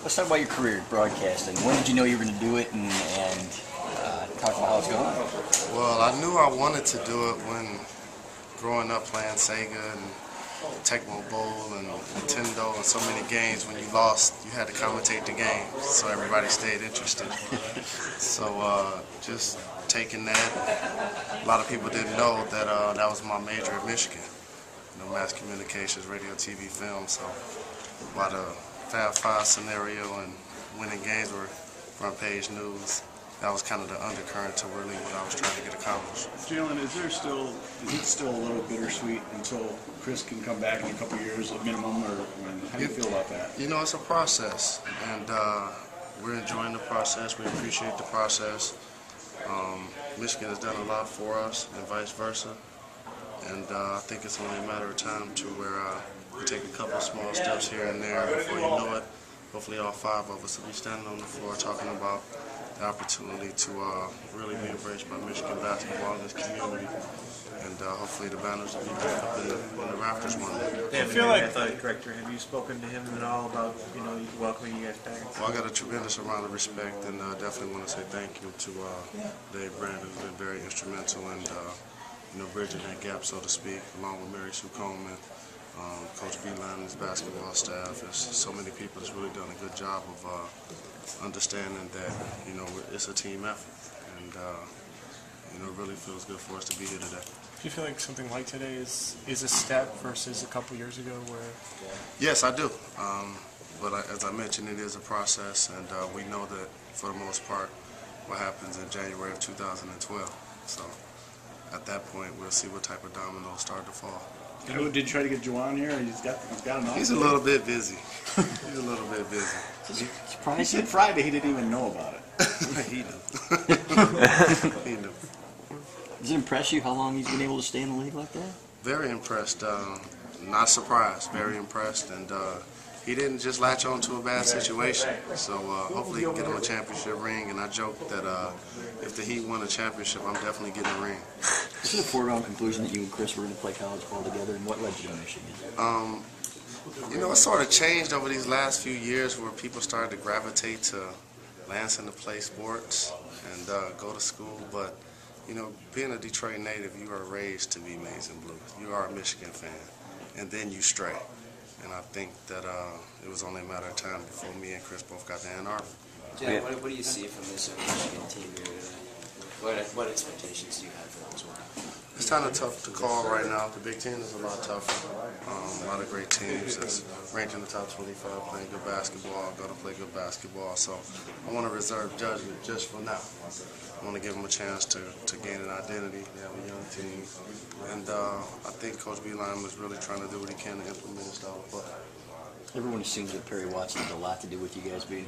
Let's talk about your career in broadcasting. When did you know you were going to do it, and talk about how it's going? Well, I knew I wanted to do it when growing up playing Sega and Tecmo Bowl and Nintendo and so many games. When you lost, you had to commentate the game, so everybody stayed interested. So just taking that, a lot of people didn't know that that was my major at Michigan. You know, mass communications, radio, TV, film. So by the Fab Five scenario and winning games were front page news. That was kind of the undercurrent to really what I was trying to get accomplished. Jalen, is it still a little bittersweet until Chris can come back in a couple of years at minimum, or how do you feel about that? You know, it's a process, and we're enjoying the process. We appreciate the process. Michigan has done a lot for us, and vice versa. And I think it's only a matter of time to where we take a couple of small steps here and there. Before you know it, hopefully all five of us will be standing on the floor talking about the opportunity to really be embraced by Michigan basketball in this community. And hopefully the banners will be back up in the rafters one day. I feel like athletic director, have you spoken to him at all about welcoming you guys back? Well, I got a tremendous amount of respect, and definitely want to say thank you to Dave Brand, who's been very instrumental in bridging that gap, so to speak, along with Mary Sue Coleman, Coach Beeline and his basketball staff. There's so many people that's really done a good job of understanding that it's a team effort, and it really feels good for us to be here today. Do you feel like something like today is a step versus a couple years ago where? Yes, I do. But as I mentioned, it is a process, and we know that for the most part, what happens in January of 2012. So at that point, we'll see what type of dominoes start to fall. Did you try to get Juwan here? He's got an offer. He's a little bit busy. He's a little bit busy. He said Friday he didn't even know about it. He knew. He knew. Does it impress you how long he's been able to stay in the league like that? Very impressed. Not surprised. Very impressed. And he didn't just latch on to a bad situation. So hopefully he can get him a championship ring. And I joke that if the Heat won a championship, I'm definitely getting a ring. Is it a foregone conclusion that you and Chris were going to play college ball together? And what led you to Michigan? It sort of changed over these last few years where people started to gravitate to Lansing to play sports and go to school. But being a Detroit native, you are raised to be maize and blue. You are a Michigan fan, and then you stray. And I think that it was only a matter of time before me and Chris both got to Ann Arbor. Jen, what do you see from this Michigan team here today? What expectations do you have for them as well? It's kind of tough to call right now. The Big Ten is a lot tougher. A lot of great teams that's ranked in the top 25 playing good basketball, going to play good basketball. So I want to reserve judgment just for now. I want to give them a chance to gain an identity. They have a young team. And I think Coach Beeline was really trying to do what he can to implement his style of play. Everyone assumes that Perry Watson has a lot to do with you guys being